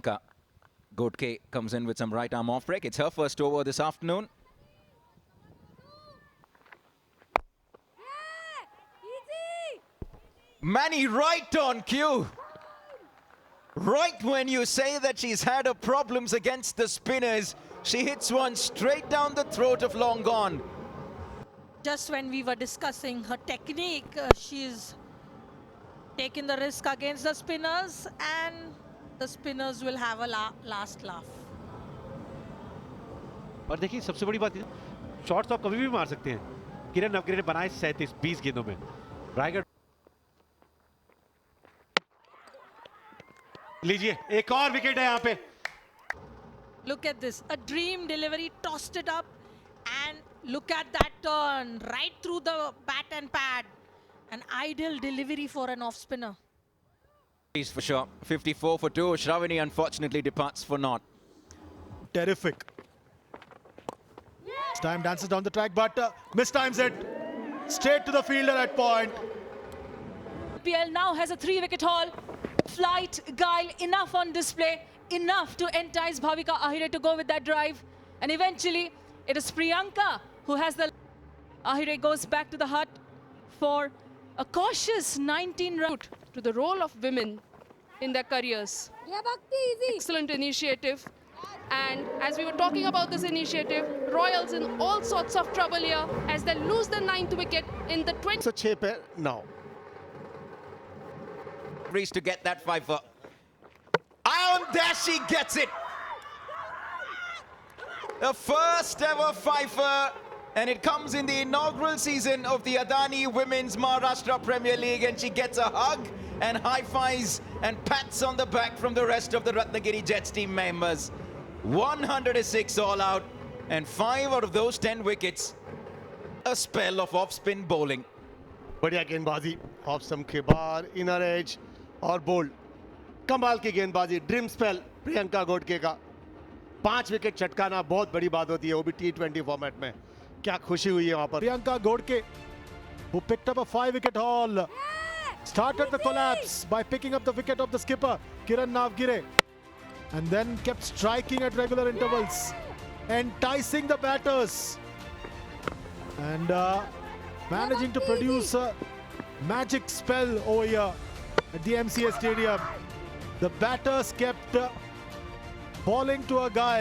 Priyanka Godke comes in with some right arm off break. It's her first over this afternoon. Manny right on cue. Right when you say that she's had her problems against the spinners, she hits one straight down the throat of Long Gone. Just when we were discussing her technique, she's taken the risk against the spinners, and the spinners will have a last laugh. और देखिए सबसे बड़ी बात shots तो आप कभी भी मार सकते हैं. किरण नवगिरे ने बनाए 37 गेंदों में. रायगढ़ लीजिए एक और विकेट है यहाँ पे. Look at this, a dream delivery, tossed it up, and look at that turn right through the bat and pad. An ideal delivery for an off spinner. For sure. 54 for 2. Shravani unfortunately departs for naught. Terrific. Time dances down the track, but mistimes it. Straight to the fielder at point. PL now has a 3-wicket haul. Flight, guile, enough on display. Enough to entice Bhavika Ahire to go with that drive. And eventually, it is Priyanka who has the... Ahire goes back to the hut for a cautious 19 route to the role of women in their careers. Excellent initiative. And as we were talking about this initiative, Royals in all sorts of trouble here as they lose the 9th wicket in the 20th. So 6 pe now. Reese to get that fifer. And there she gets it. The first ever fifer, and it comes in the inaugural season of the Adani Women's Maharashtra Premier League, and she gets a hug and high fives and pats on the back from the rest of the Ratnagiri Jets team members. 106 all out, and 5 out of those 10 wickets. A spell of off-spin bowling. बढ़िया गेंदबाजी off stump के बाहर inner as और bold. कमाल की गेंदबाजी, dream spell Priyanka Godke का. 5 wicket चटकाना बहुत बड़ी बात होती है, वो भी T20 फॉर्मेट में. क्या खुशी हुई है वहां पर. Priyanka Godke, who picked up a 5-wicket haul, started the collapse by picking up the wicket of the skipper Kiran Navgire, and then kept striking at regular intervals, enticing the batters, and managing to produce a magic spell over here at the MCA Stadium. The batters kept bowling to a guile.